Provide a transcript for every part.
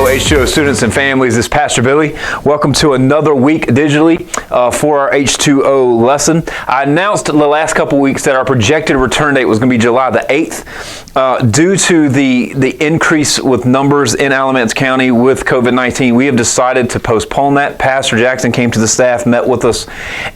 H2O students and families, this is Pastor Billy. Welcome to another week digitally for our H2O lesson. I announced the last couple weeks that our projected return date was going to be July the 8th. Due to the increase with numbers in Alamance County with COVID-19, we have decided to postpone that. Pastor Jackson came to the staff, met with us,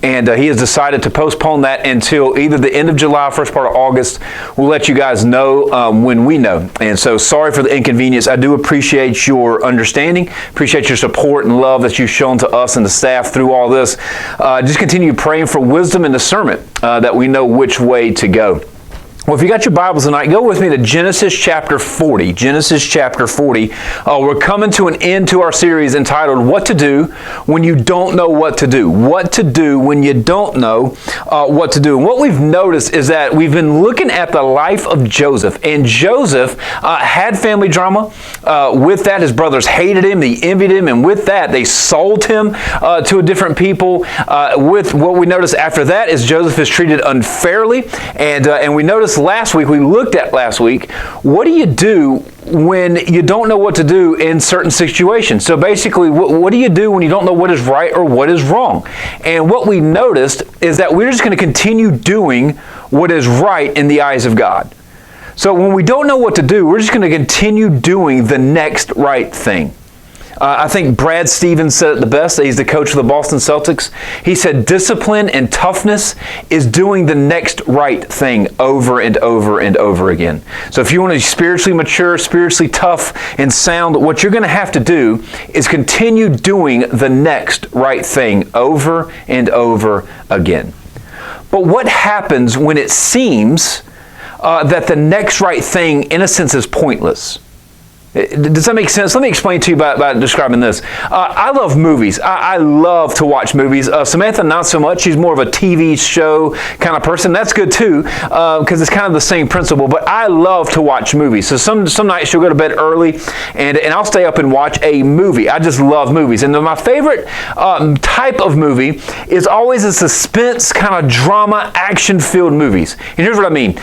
and he has decided to postpone that until either the end of July, first part of August. We'll let you guys know when we know. And so sorry for the inconvenience. I do appreciate your understanding, appreciate your support and love that you've shown to us and the staff through all this. Just continue praying for wisdom and discernment that we know which way to go. Well, if you got your Bibles tonight, go with me to Genesis chapter 40. Genesis chapter 40. We're coming to an end to our series entitled, What to Do When You Don't Know What to Do. What to do when you don't know what to do. And what we've noticed is that we've been looking at the life of Joseph. And Joseph had family drama. With that, his brothers hated him, they envied him, and with that, they sold him to a different people. With what we noticed after that is Joseph is treated unfairly. And we noticed we looked at last week, what do you do when you don't know what to do in certain situations? So basically, what do you do when you don't know what is right or what is wrong? And what we noticed is that we're just going to continue doing what is right in the eyes of God. So when we don't know what to do, we're just going to continue doing the next right thing. I think Brad Stevens said it the best. He's the coach of the Boston Celtics. He said, discipline and toughness is doing the next right thing over and over and over again. So if you want to be spiritually mature, spiritually tough and sound, what you're going to have to do is continue doing the next right thing over and over again. But what happens when it seems that the next right thing, in a sense, is pointless? Does that make sense? Let me explain to you about describing this. I love movies. I love to watch movies. Samantha, not so much. She's more of a TV show kind of person. That's good too, because it's kind of the same principle. But I love to watch movies. So some nights she'll go to bed early, and I'll stay up and watch a movie. I just love movies. And my favorite type of movie is always a suspense, kind of drama, action-filled movies. And here's what I mean.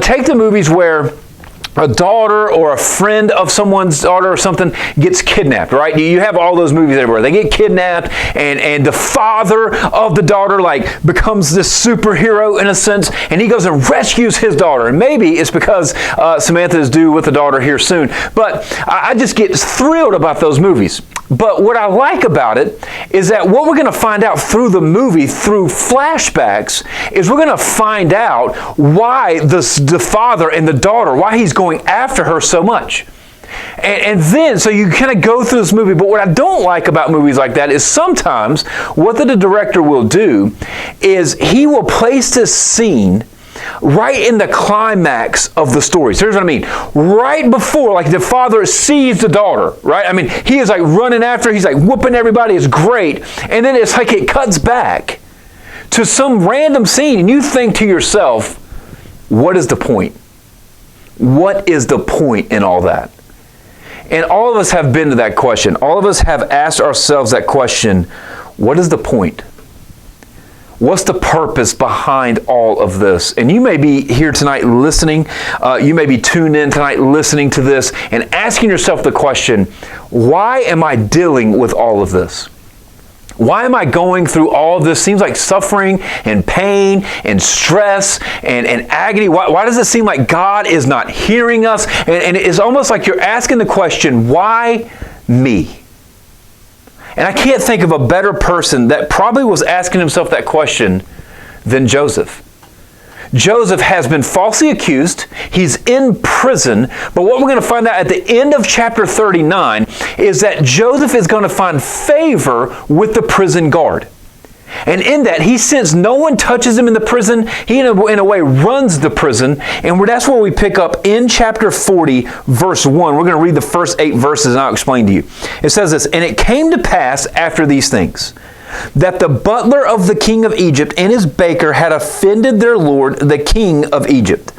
Take the movies where a daughter or a friend of someone's daughter or something gets kidnapped, right? You have all those movies everywhere. They get kidnapped, and the father of the daughter becomes this superhero in a sense, and he goes and rescues his daughter. And maybe it's because Samantha is due with the daughter here soon. But I just get thrilled about those movies. But what I like about it is that what we're going to find out through the movie, through flashbacks, is we're going to find out why the father and the daughter, why he's going after her so much. And then, so you kind of go through this movie, but what I don't like about movies like that is sometimes what the director will do is he will place this scene right in the climax of the story. So here's what I mean. Right before, the father sees the daughter, right? I mean, he is running after her. He's whooping everybody. It's great. And then it's it cuts back to some random scene. And you think to yourself, what is the point? What is the point in all that? And all of us have been to that question. All of us have asked ourselves that question, what is the point? What's the purpose behind all of this? And you may be here tonight listening. You may be tuned in tonight listening to this and asking yourself the question, why am I dealing with all of this? Why am I going through all of this? Seems like suffering and pain and stress and agony. Why does it seem like God is not hearing us? And it's almost like you're asking the question, why me? And I can't think of a better person that probably was asking himself that question than Joseph. Joseph has been falsely accused. He's in prison. But what we're going to find out at the end of chapter 39 is that Joseph is going to find favor with the prison guard. And in that, he, since no one touches him in the prison, he in a way runs the prison. And that's where we pick up in chapter 40, verse 1. We're going to read the first 8 verses and I'll explain to you. It says this, and it came to pass after these things, that the butler of the king of Egypt and his baker had offended their lord, the king of Egypt.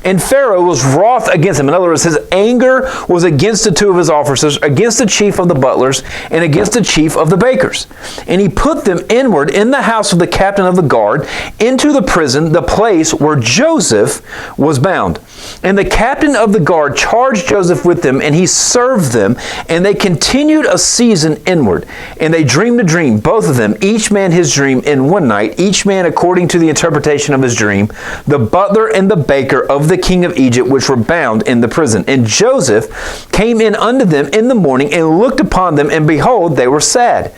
And Pharaoh was wroth against him. In other words, his anger was against the two of his officers, against the chief of the butlers, and against the chief of the bakers. And he put them inward in the house of the captain of the guard, into the prison, the place where Joseph was bound. And the captain of the guard charged Joseph with them, and he served them, and they continued a season inward. And they dreamed a dream, both of them, each man his dream in one night, each man according to the interpretation of his dream, the butler and the baker of the king of Egypt, which were bound in the prison. And Joseph came in unto them in the morning, and looked upon them, and behold, they were sad.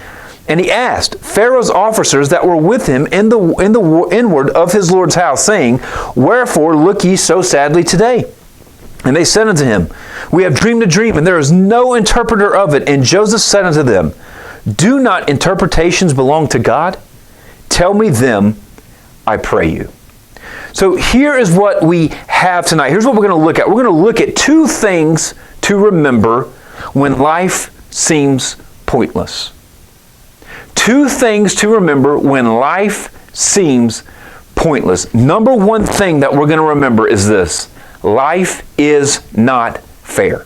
And he asked Pharaoh's officers that were with him in the inward of his Lord's house, saying, Wherefore look ye so sadly today? And they said unto him, We have dreamed a dream, and there is no interpreter of it. And Joseph said unto them, Do not interpretations belong to God? Tell me them, I pray you. So here is what we have tonight. Here's what we're going to look at. We're going to look at two things to remember when life seems pointless. Two things to remember when life seems pointless. Number one thing that we're going to remember is this: life is not fair.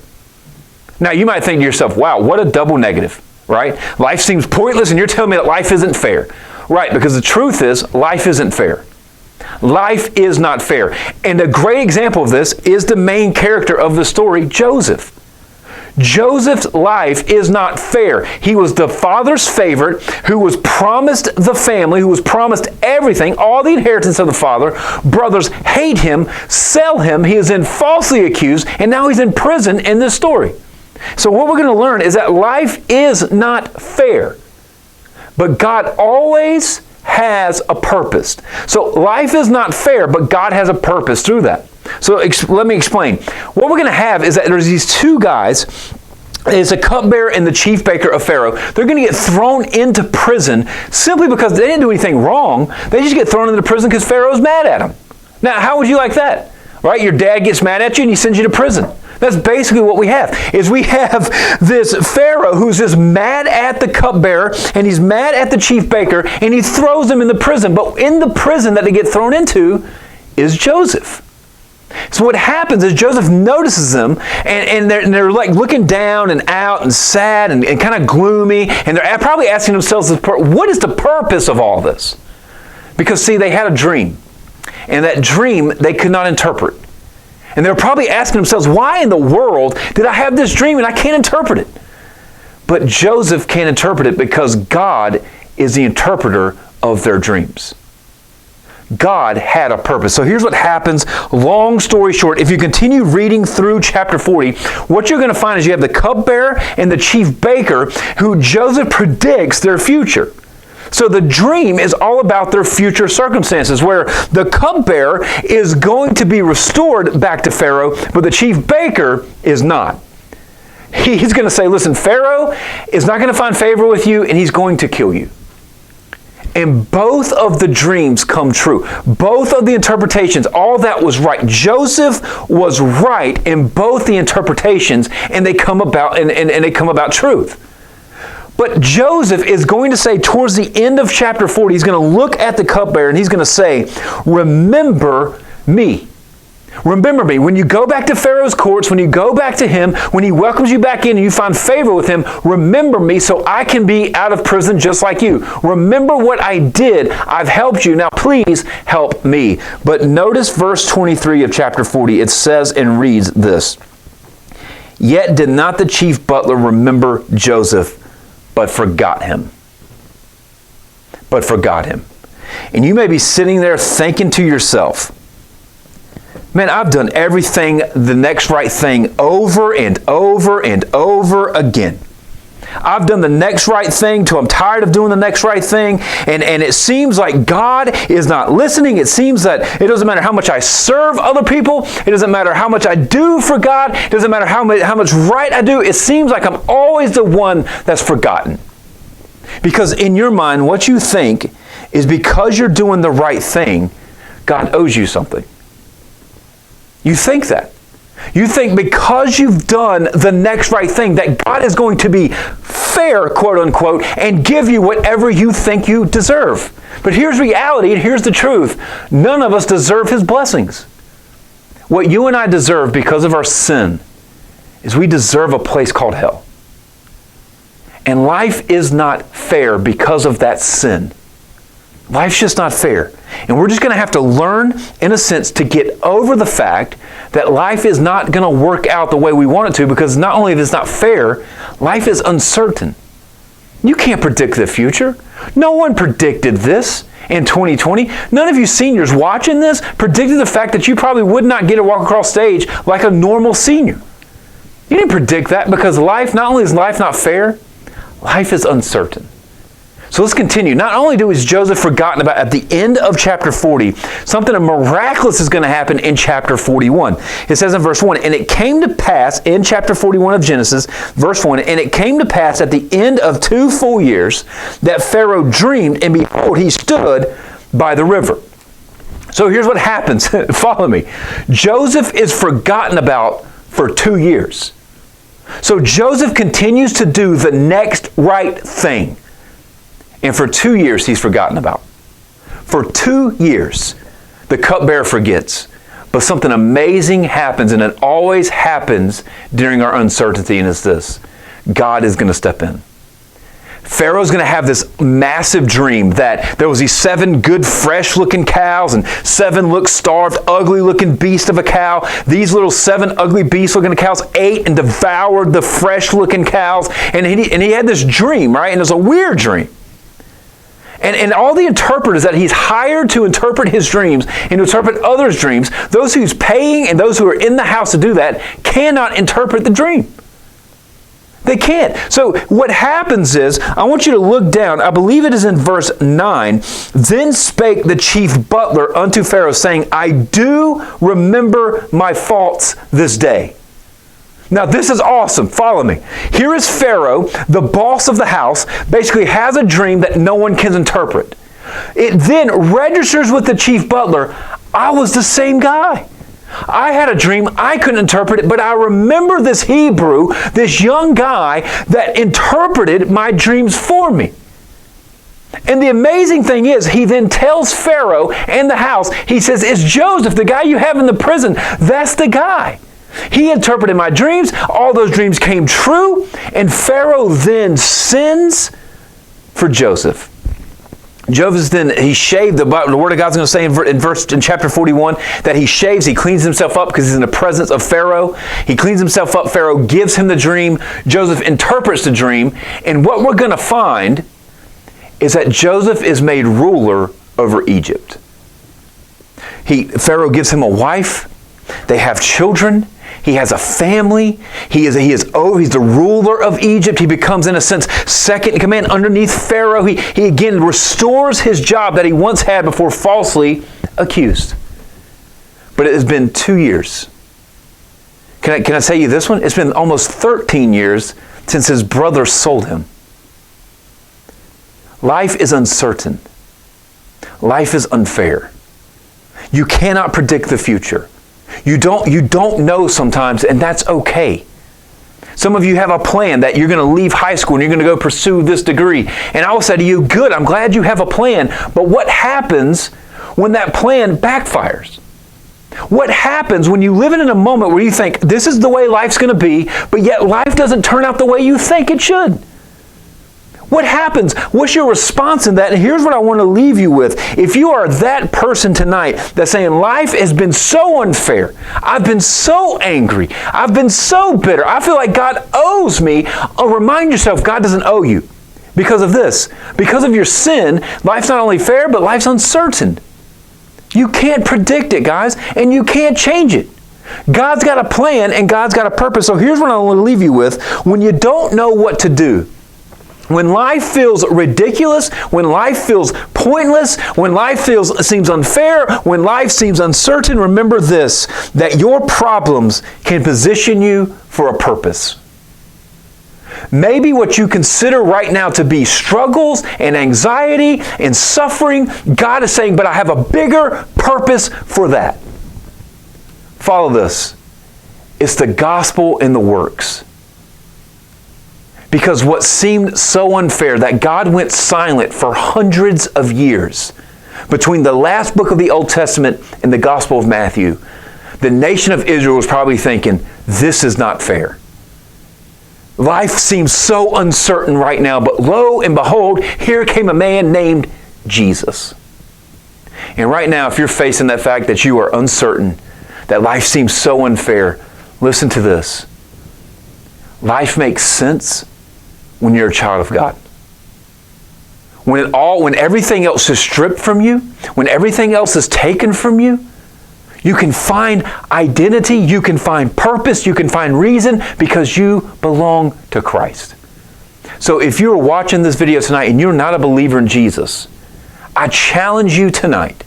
Now, you might think to yourself, wow, what a double negative, right? Life seems pointless, and you're telling me that life isn't fair. Right, because the truth is, life isn't fair. Life is not fair. And a great example of this is the main character of the story, Joseph. Joseph's life is not fair. He was the father's favorite, who was promised the family, who was promised everything, all the inheritance of the father. Brothers hate him, sell him. He is then falsely accused, and now he's in prison in this story. So what we're going to learn is that life is not fair. But God always has a purpose. So life is not fair, but God has a purpose through that. So let me explain. What we're going to have is that there's these two guys. It's a cupbearer and the chief baker of Pharaoh. They're going to get thrown into prison simply because they didn't do anything wrong. They just get thrown into prison because Pharaoh's mad at them. Now, how would you like that? Right? Your dad gets mad at you and he sends you to prison. That's basically what we have, is we have this Pharaoh who's just mad at the cupbearer, and he's mad at the chief baker, and he throws them in the prison. But in the prison that they get thrown into is Joseph. So what happens is Joseph notices them, and they're like looking down and out and sad and kind of gloomy, and they're probably asking themselves, what is the purpose of all this? Because, see, they had a dream, and that dream they could not interpret. And they're probably asking themselves, why in the world did I have this dream and I can't interpret it? But Joseph can't interpret it because God is the interpreter of their dreams. God had a purpose. So here's what happens. Long story short, if you continue reading through chapter 40, what you're going to find is you have the cupbearer and the chief baker who Joseph predicts their future. So the dream is all about their future circumstances, where the cupbearer is going to be restored back to Pharaoh, but the chief baker is not. He's going to say, listen, Pharaoh is not going to find favor with you, and he's going to kill you. And both of the dreams come true. Both of the interpretations, all that was right. Joseph was right in both the interpretations, and they come about and they come about truth. But Joseph is going to say towards the end of chapter 40, he's going to look at the cupbearer and he's going to say, remember me. Remember me. When you go back to Pharaoh's courts, when you go back to him, when he welcomes you back in and you find favor with him, remember me so I can be out of prison just like you. Remember what I did. I've helped you. Now please help me. But notice verse 23 of chapter 40. It says and reads this: Yet did not the chief butler remember Joseph, but forgot him. But forgot him. And you may be sitting there thinking to yourself, man, I've done everything, the next right thing, over and over and over again. I've done the next right thing till I'm tired of doing the next right thing. And it seems like God is not listening. It seems that it doesn't matter how much I serve other people. It doesn't matter how much I do for God. It doesn't matter how much right I do. It seems like I'm always the one that's forgotten. Because in your mind, what you think is because you're doing the right thing, God owes you something. You think that. You think because you've done the next right thing that God is going to be fair, quote unquote, and give you whatever you think you deserve. But here's reality and here's the truth. None of us deserve His blessings. What you and I deserve because of our sin is we deserve a place called hell. And life is not fair because of that sin. Life's just not fair. And we're just going to have to learn, in a sense, to get over the fact that life is not going to work out the way we want it to, because not only is it not fair, life is uncertain. You can't predict the future. No one predicted this in 2020. None of you seniors watching this predicted the fact that you probably would not get to walk across stage like a normal senior. You didn't predict that, because life, not only is life not fair, life is uncertain. So let's continue. Not only is Joseph forgotten about at the end of chapter 40, something miraculous is going to happen in chapter 41. It says in verse 1, and it came to pass in chapter 41 of Genesis, verse 1, and it came to pass at the end of 2 full years that Pharaoh dreamed, and behold, he stood by the river. So here's what happens. Follow me. Joseph is forgotten about for 2 years. So Joseph continues to do the next right thing. And for 2 years, he's forgotten about. For 2 years, the cupbearer forgets. But something amazing happens, and it always happens during our uncertainty, and it's this. God is going to step in. Pharaoh's going to have this massive dream that there was these 7 good, fresh-looking cows and 7 starved, ugly-looking beasts of a cow. These little 7 ugly beast-looking cows ate and devoured the fresh-looking cows. And he had this dream, right? And it was a weird dream. And all the interpreters that he's hired to interpret his dreams and to interpret others' dreams, those who's paying and those who are in the house to do that, cannot interpret the dream. They can't. So what happens is, I want you to look down, I believe it is in verse 9, then spake the chief butler unto Pharaoh, saying, I do remember my faults this day. Now this is awesome. Follow me. Here is Pharaoh, the boss of the house, basically has a dream that no one can interpret. It then registers with the chief butler, I was the same guy. I had a dream, I couldn't interpret it, but I remember this Hebrew, this young guy that interpreted my dreams for me. And the amazing thing is, he then tells Pharaoh and the house, he says, it's Joseph, the guy you have in the prison, that's the guy. He interpreted my dreams, all those dreams came true, and Pharaoh then sends for Joseph. Joseph then, he shaved, the Word of God's going to say in chapter 41, that he shaves, he cleans himself up because he's in the presence of Pharaoh. He cleans himself up, Pharaoh gives him the dream, Joseph interprets the dream, and what we're going to find is that Joseph is made ruler over Egypt. Pharaoh gives him a wife, they have children, he has a family. He's the ruler of Egypt. He becomes, in a sense, second in command underneath Pharaoh. He again restores his job that he once had before falsely accused. But it has been 2 years. Can I tell you this one? It's been almost 13 years since his brother sold him. Life is uncertain. Life is unfair. You cannot predict the future. You don't know sometimes, and that's okay. Some of you have a plan that you're going to leave high school and you're going to go pursue this degree. And I will say to you, good, I'm glad you have a plan. But what happens when that plan backfires? What happens when you live in a moment where you think, this is the way life's going to be, but yet life doesn't turn out the way you think it should? What happens? What's your response in that? And here's what I want to leave you with. If you are that person tonight that's saying, life has been so unfair, I've been so angry, I've been so bitter, I feel like God owes me, remind yourself God doesn't owe you. Because of this. Because of your sin, life's not only fair, but life's uncertain. You can't predict it, guys, and you can't change it. God's got a plan and God's got a purpose. So here's what I want to leave you with. When you don't know what to do, when life feels ridiculous, when life feels pointless, when life seems unfair, when life seems uncertain, remember this, that your problems can position you for a purpose. Maybe what you consider right now to be struggles and anxiety and suffering, God is saying, but I have a bigger purpose for that. Follow this. It's the gospel in the works. Because what seemed so unfair, that God went silent for hundreds of years between the last book of the Old Testament and the Gospel of Matthew, the nation of Israel was probably thinking, this is not fair. Life seems so uncertain right now, but lo and behold, here came a man named Jesus. And right now, if you're facing that fact that you are uncertain, that life seems so unfair, listen to this. Life makes sense when you're a child of God. When everything else is stripped from you, when everything else is taken from you, you can find identity, you can find purpose, you can find reason because you belong to Christ. So if you're watching this video tonight and you're not a believer in Jesus, I challenge you tonight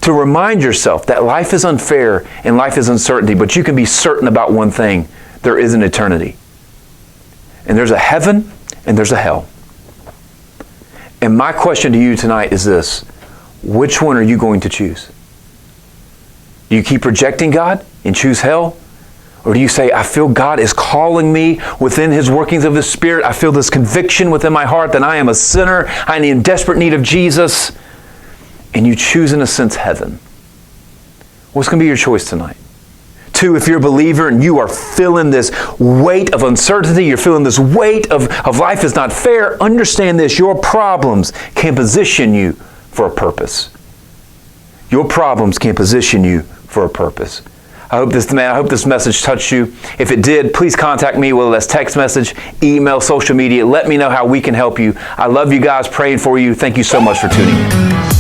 to remind yourself that life is unfair and life is uncertainty, but you can be certain about one thing. There is an eternity. And there's a heaven and there's a hell. And my question to you tonight is this: which one are you going to choose? Do you keep rejecting God and choose hell? Or do you say, I feel God is calling me within His workings of His Spirit. I feel this conviction within my heart that I am a sinner. I am in desperate need of Jesus. And you choose, in a sense, heaven. What's going to be your choice tonight? 2, if you're a believer and you are feeling this weight of uncertainty, you're feeling this weight of life is not fair, understand this: your problems can position you for a purpose. Your problems can position you for a purpose. I hope this message touched you. If it did, please contact me, whether that's text message, email, social media. Let me know how we can help you. I love you guys, praying for you. Thank you so much for tuning in.